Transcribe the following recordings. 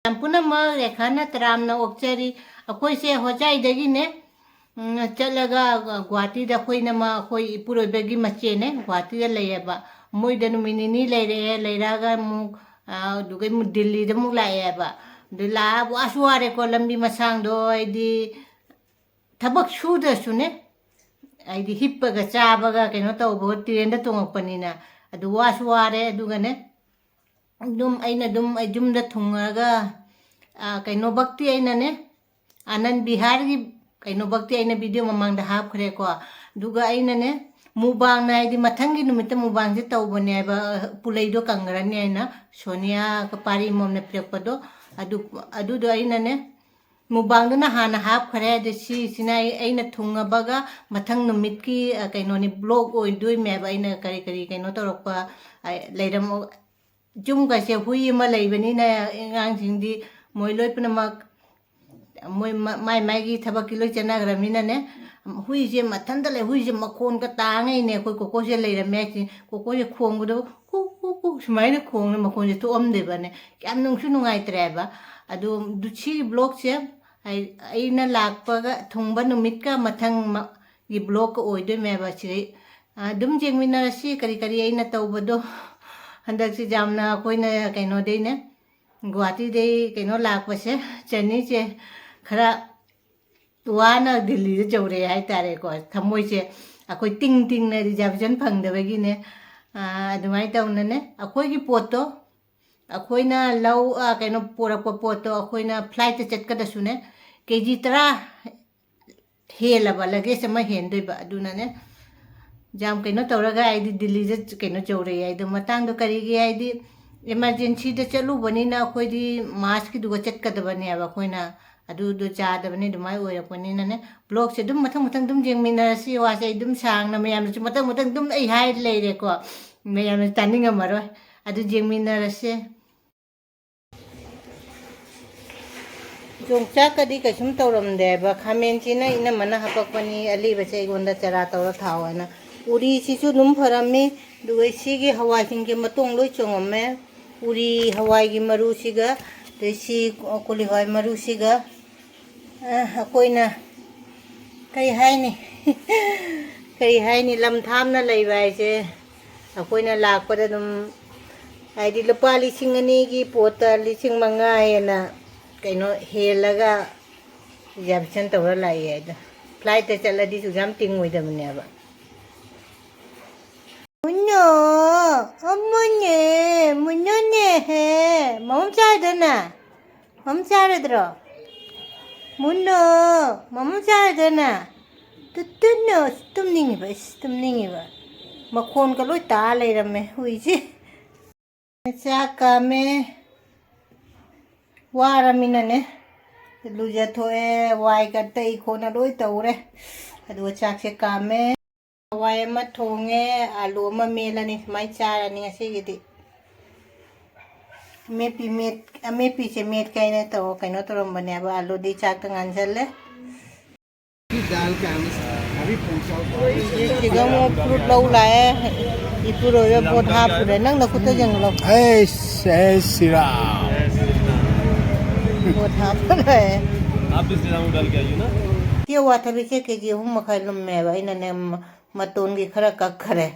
पुनमक रेखाना तरामना ओक्चरी अखोइसे होचाइदगिने चलगा गुवाहाटीदा अखोइनमा अखोइ इपुरोइबगी मचेने गुवाहाटीदा लैयेबा मोइदा नुमित निनी लैरे लैरागा मुक दुगै मु दिल्लीदा मुक लाएबा दिला वासु वारेको लंबी मसांगदो आइदि थबक सुदसुने आइदि हिप्पगा चाबगा कैनो तौबो ट्रेनदा तोंगपनिना अदु वासु वारे अदुगने जुमदा थुंगरगा कैनो भक्ति आइनाने आनंद बिहार की कैनो भक्ति आइना वीडियो ममांग दा हापखरे को दुगा आइनाने मुबांग ना आइदि मथंगी नुमित मुबांग से तौबने बा पुलैदो कंगरने आइना सोनिया का पारी मोमने पिरपदो अदु दो आइनाने मुबांग ना हाना हापखरे दसी सिना आइना थुंगबगा मथंग नुमित की कैनो नि ब्लॉग ओइदुइ मेबा आइना करी करी कैनो तोरपा लैरम जुम कैसे हुई मा लैबनिना आंगांसिंगदि मोइ लोइ पुनमक मोइ माइ माइगी थबक की लोइ चनाग्रमिनाने हुई से मथंदा ले हुई से मखोन का तांगैने कोइ कोको से लैरमे कोको से खोंगदो कु कु कु सुमाइना खोंग मखोन से तोअमदेबने क्याम नुंगसु नुंगाइत्रेबा अदु दुछि ब्लॉग से आइना लाकपगा थुंगबा नुमितका मथंग गी ब्लॉग ओइदो मेबा सिरै दुम जेंगमिनारसि करी करी आइना तौबदो हंदक से जामना अखोइना कैनो देने गुवाहाटी दे कैनो लाकपसे चनी से खरा वाना दिल्ली से जौरे हाय तारे को थमोइ से अखोइ टिंग टिंग ने रिजर्वेशन फंगदबगिने अदुमाइ तौनने अखोइगी पोतो अखोइना लौ कैनो पोरप पोतो अखोइना फ्लाइट चटकदसुने केजी 10 हेलबा लगे सम हेंदोइबा अदुनाने जाम कैनो तौरगा आइदि दिल्ली से कैनो जौरे आइदो मतंग दो करिगे आइदि इमरजेंसी द चलुबनिना अखोइदि मास्क की दुगा चटकदबने अब अखोइना अदु दो चादबने दुमाइ ओइरपनिनाने ब्लॉग से दुम मथंग मथंग दुम जेंगमिनारसि वासे दुम सांगना मयाम मथंग मथंग दुम ऐ हाय लेरेको मयाम तानिंगमरोय अदु जेंगमिनारसि जोंचा कदी कसुम तौरमदेबा खामेनसिना इना मना हपकपनी अलीबसे इगोंदा चरा तौर थावना उरी सिसु दुम फरमे दुगै सिगे हवाइसिंग के मतोंग लोइ चोंगमे उरी हवाई की मरु सिगा देसी कोली हवाई मरु सिगा अखोइना कई हाइनी लम थामना लैबा आइसे अखोइना लाकपदा दुम आइदि लुपा 2,000 की पोत 5,000 हेना कैनो हेलगा रिजर्वेशन तौर लाइ आइदा फ्लाइट चलदी सुजाम तिंगोइदबनेबा मुन्नो अम्मुने मुन्नोने हे ममचादना ममचारद्रो मुन्नो ममचादना तुत्तुनो तुमनिंगिबा मखोन का लोइ ता लेरमे हुइसे चाका में वारमिनने लुजा थोए वाई का तई खोना लोइ तौरे अदु चाकसे कामे हवाई अमा थोंगे आलू अमा मेलनी सुमाइ चारनी ngasiगidi मेपी से मेट कैने तो कैनो तोरमबने अब आलू दी चाक तंगानजले दाल का अभी पहुंचाओ ये सिगम फ्रूट लौ लाए इपुरोय पोथा पुरे नंग नखुत जंगलो सिरा पोथा पुरे आप भी सिरा डाल के आइए ना ये वाथा भी से केजी हम मखलम में भाई नने मतोन की खरा कखरे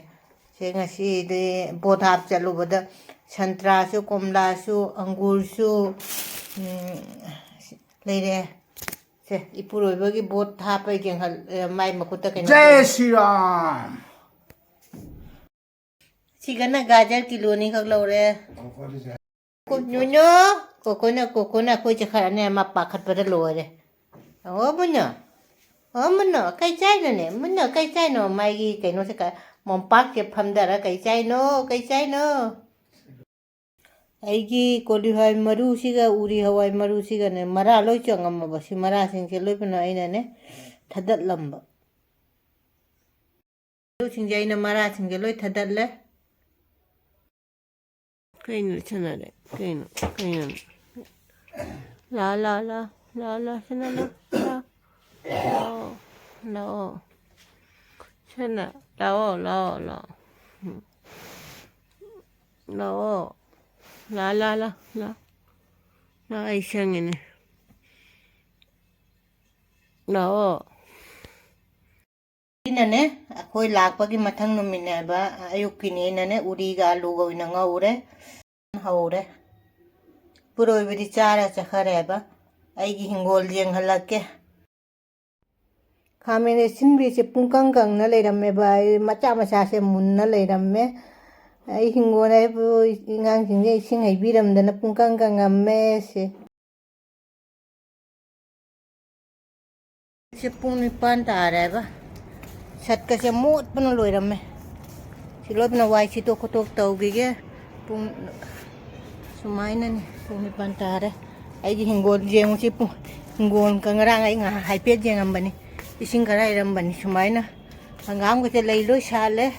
से ngasi de पोथा चलु बद संतरासु कोमलासु अंगूरसु लेरे से इपुरोइबगी बोट थापै गेंहल माइ मखुत कैनो जय श्री राम सिगना गाजर किलो नि खक लौरे को नुनो कोकोना कोइ चखरने मा पाखतपदा लोरे ओ मुन्नो कई चाइनो मुन्नो कई चाइनो माइगी कैनो से का मोमपाक के फमदरा कई चाइनो आइगी कोली हवाई मरु सिगा उरी हवाई मरु सिगा ने मरा लोइ चंगमबा सि मरा सिंग से लोइ पना आइनाने थदतलम्बा लोइ सिंग जाइना मरा सिंग लोइ थदतले कैनो छनारे कैनो ला छना लाओ छना लाओ ला Ai sangene. No. Inane akhoi lakpagi mathang numine ba ayukini nane uriga aluga ina ngaure haure puroibidi chara chakhare ba aigi hingol jeng halake khamene sinbi se pungkang kang na leiramme ba macha macha se munna leiramme ai hingona bu ingang singe sing hai biram dana pungkang kang amme se pung ni pan tare ba sat ka se mot pun loiramme silot na wai si to kotok taugi ge pung sumaina ni pung ni pan tare aigi hingol jeng si pung hingol kangarang ai nga hai pet jeng ambani ising kara irambani sumaina hangam ko te lei loi sale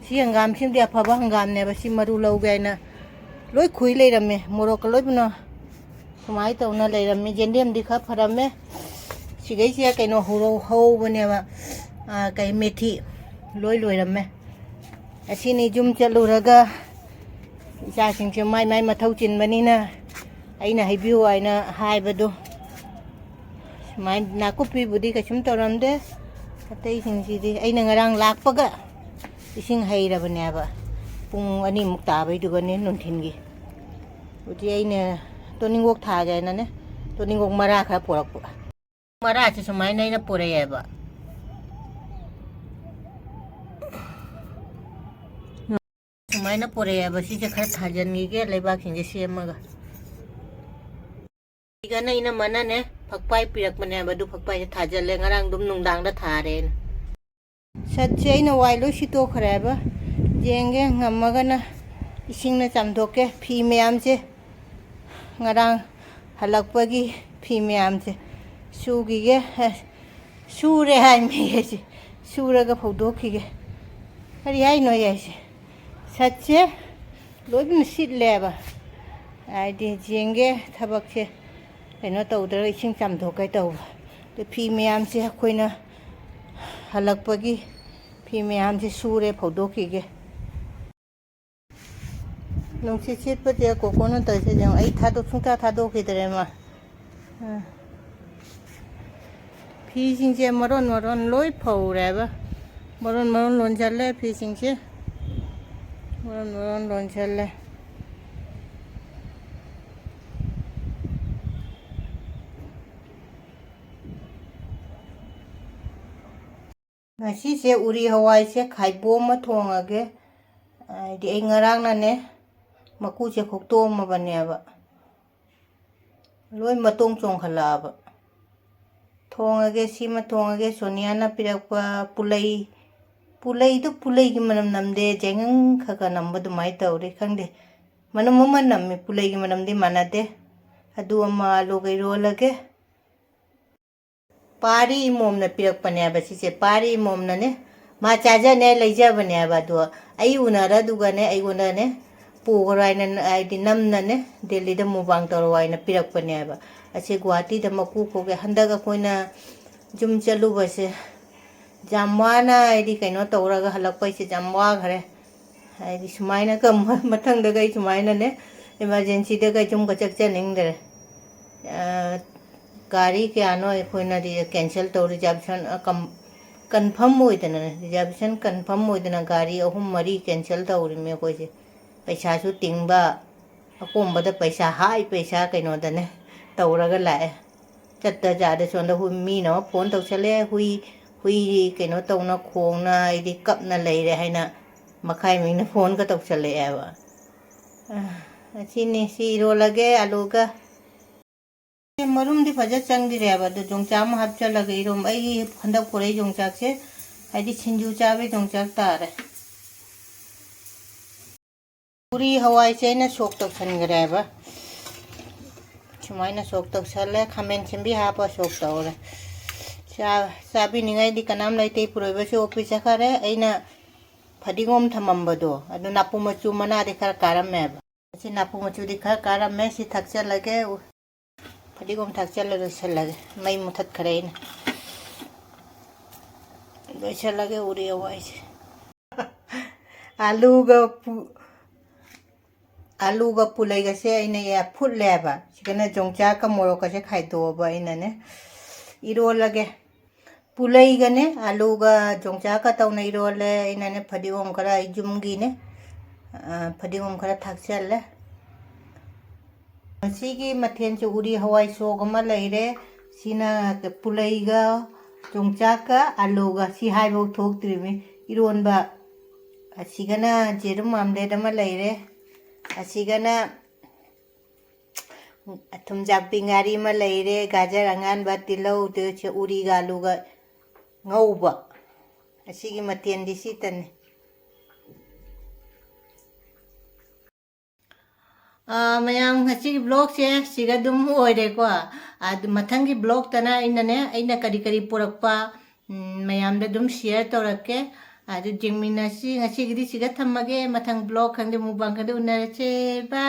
si hangam sim dia phaba hangam ne ba si maru lau ge na loi khui leiramme morok loi buna sumai tawna leiramme jendem di kha pharamme sigai sia kaino huro hau bane ba kai methi loi loiramme asini jum chaluraga isa singse mai mai mathau chinbanina aina haibiu aina haibadu mai nakupi budi kasum toramde atei singsi aina ngarang lakpaga ising hairabane ba pung ani mukta bai dugane nunthingi udi aina toningok thaga na ne toningok mara kha porakpa mara se sumai nai na pore ba sumai na pore ba si je khar thajan gi ge leibak singge semaga igana ina mana ne phakpai pirak mane ba du phakpai se thajal le ngarang dum nungdang da thare satche ina wailo si to khare ba jenge ngamaga na ising na chamdoke phi meyam se ngarang halakpagi phi meyam se sugi ge sure hai me ye suraga phawdokhi ge ari hai no ye satche loibin sit leba ai jenge thabak se kaino tawdra ising chamdokai tawba de phi meyam se akhoina halakpagi phi meyam se sure phawdokhi ge nungsi chitpa de kokono ta se jang ai thadok sungta thadok hidre ma phi singse maron maron loi phawre ba maron maron lon challe phi singse maron maron lon challe ngasi se uri hawai se khaibom ma thongage di ai ngarang na ne maku se khoktom ma bane ba loi matong chong khala ba thongage sima thongage sonia na pirakpa pulai pulai du pulai gi manam namde jengang khaga namba du mai tawre khangde manam mama namme pulai gi manam de manade adu amma logai rolage pari mom na pirakpa ne ba si se pari mom na ne ma chaja ne leija bane ba du ai unara duga ne ai gona ne pugorai na ai di nam na ne delhi da mubang torwai na pirakpa ne ba ase guwahati da maku ko ge handaga koina jum chalu base jamwana ai kaino tawraga halakpai se jamwa khare ai sumaina kam mathang da gai sumaina ne emergency da gai jum ka chakcha ningdre gari ke ano koina di cancel to reservation confirm hoidana reservation confirm hoidana gari ahum mari cancel tawri me ko se paisa su tingba akomba da paisa hai paisa kaino da ne tawraga lae chatta jada sonda hu mi no phone tawchale hui kaino tawna khongna idi kapna leire haina makhai mingna phone ka tawchale ba asini si rolage aluga marum di faja changdi re ba do jongcham hapchala ge rom ai handak pore jongchak se haidi chinju chabe jongchak tare puri hawai se na sok tok san gre ba chumaina sok tok sale khamen chimbi ha pa sok tawre sabi ningai di kanam laite epuroibasu office khare aina fadigom thamambado adu napu machu mana de khar karam me ba si napu machu di khar karam me si thakcha lage fadigom thakcha lage salage mai muthat khare ina doisa lage uri awai se alu ga aluga pulaiga se aina ya futleba sigana jongcha ka moroka se khaidoba aina ne irolage pulaiga ne aluga jongcha ka tawna irole aina ne phadigom kara ijumgi ne phadigom kara thakchale sigi mathen chu uri hawai so gama laire sina pulaiga jongcha ka aluga si haibo thok trimi ironba asigana jerum amde dama laire asigana thumjak pingari ma laire gajar angan ba tilau de che uri galuga ngauba asigi matien di sitan mayam asigi blog se siga dum oire ko ad mathangi blog tana inane aina kari kari purakpa mayam da dum share torake adu jingmina si asigi di siga thamage mathang blog khande mubang khande unare che bye